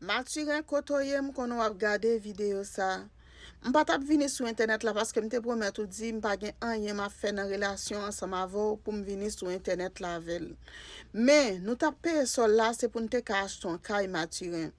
Mathurin kotoye m'kono ap gade vidéo ça. M'pa tap vini sur internet là parce que m'te promet tout dit m'pa gen rien m'a fait dans relation ensemble avec pour m'venir sur internet là avec. Mais nous tap paye sol là c'est pour n'te ka acheter un caille Mathurin.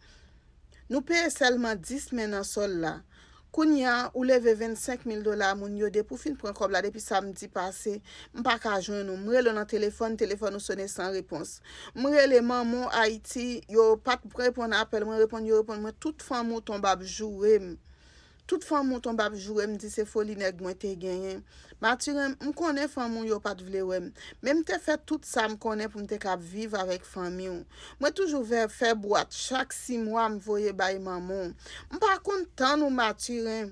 Nous paye seulement 10 semaines en sol là. Kounya ou leve $25,000 moun yo de pour fin prendre comme là depuis samedi passé m'pa ka joindre nous m'rele dans téléphone ou sonne sans réponse m'rele maman Haïti yo pas répondre appel moi répondre moi toute femme ou tombe ap jouer toute femme ou tombe ap jouer me dit c'est folie nèg moi te gagné Mathurin m connais femme yo pas vle wè même te fait tout ça m connais pour me te cap vivre avec famille moi toujours faire boîte chaque 6 mois me voyer bay maman m pas content nous Mathurin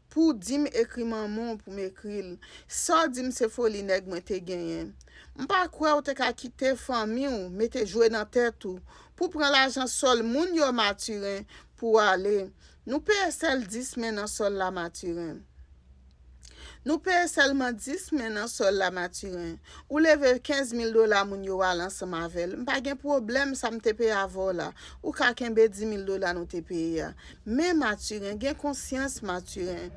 pour dire écrit maman pour m'écrire ça dit c'est folie nèg moi te gagné m'pa croire ou te ka quitter famille ou mette jouer dans tête ou pour prendre l'argent sol moun yo Mathurin pour aller nous paye celle 10 semaines en sol la Mathurin nous paye seulement 10 semaines en sol la Mathurin ou leve $15,000 moun yo al ensemble avec m'pa gen problème ça m'te paye avant là ou ka kembe $10,000 nous te paye mais Mathurin gen conscience Mathurin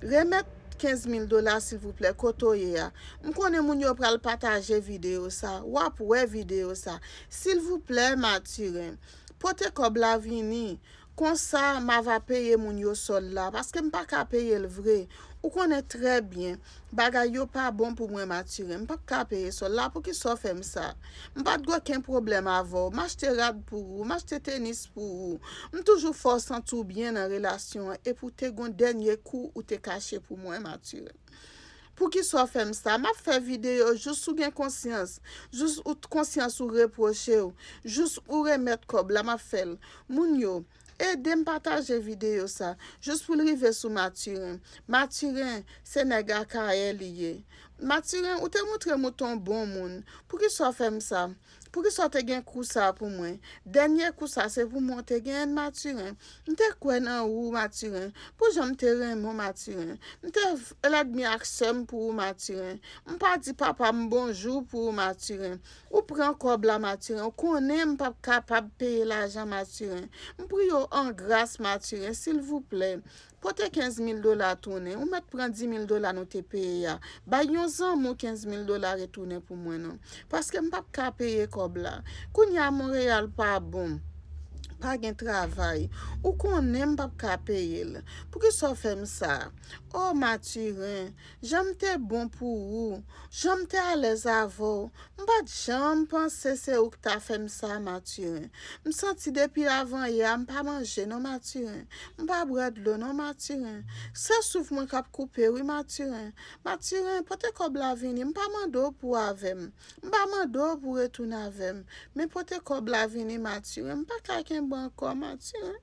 remettre $15,000 s'il vous plaît kotoye ya m'konne moun yo pral partager vidéo ça ou ap wè vidéo ça s'il vous plaît Mathurin pote kob la vini comme ça m'a va payer moun yo sol là parce que m'pa ka payer le vrai ou connaît très bien bagay yo pas bon pour moi Mathurin m'pa ka payer sol là pour qui so fait ça m'pa de aucun problème avant m'acheter rad pour ou m'acheter tennis pour ou toujours force en tout bien dans relation et pour te gon dernier coup ou te caché pour moi Mathurin pour qui soit fait ça m'a fait vidéo juste ou bien conscience juste ou conscience ou reprocher juste ou remettre comme la m'a fait moun yo et de partager vidéo ça juste pour river sur Mathurin c'est nèg ka lié Mathurin ou te montre mouton bon moun pour qui soit fait ça pour qui soit te gen coup ça pour moi dernier coup ça c'est pour moi te gen Mathurin m'te quoi nan ou Mathurin pour j'aime te mon Mathurin m'te l'admiration pour Mathurin m'pa di papa bonjour pour Mathurin ou prend kob la Mathurin ou connaît m'pa capable payer l'argent Mathurin m'prie en grâce Mathurin s'il vous plaît porte $15,000 tourner ou mettre prend $10,000 nous te payer ya ba yon zan mo $15,000 retourner pour moi non parce que m'pa ka payer kob la kounya Montréal pas bon pas gen travail ou qu'on aime pas ka payer pour que ça fait ça oh Mathurin j'aime te bon pour ou j'aime te à l'aise avant m'pas jamais penser c'est ou que t'a fait ça Mathurin me senti depuis avant hier m'pas manger non Mathurin m'pas boire de l'eau non Mathurin ça souffle moi cap couper oui Mathurin peut-être comme la vini m'pas mando pour avec m'pas mando pour retourner avec mais peut-être comme la vini Mathurin m'pas quelqu'un bon encore Mathurin.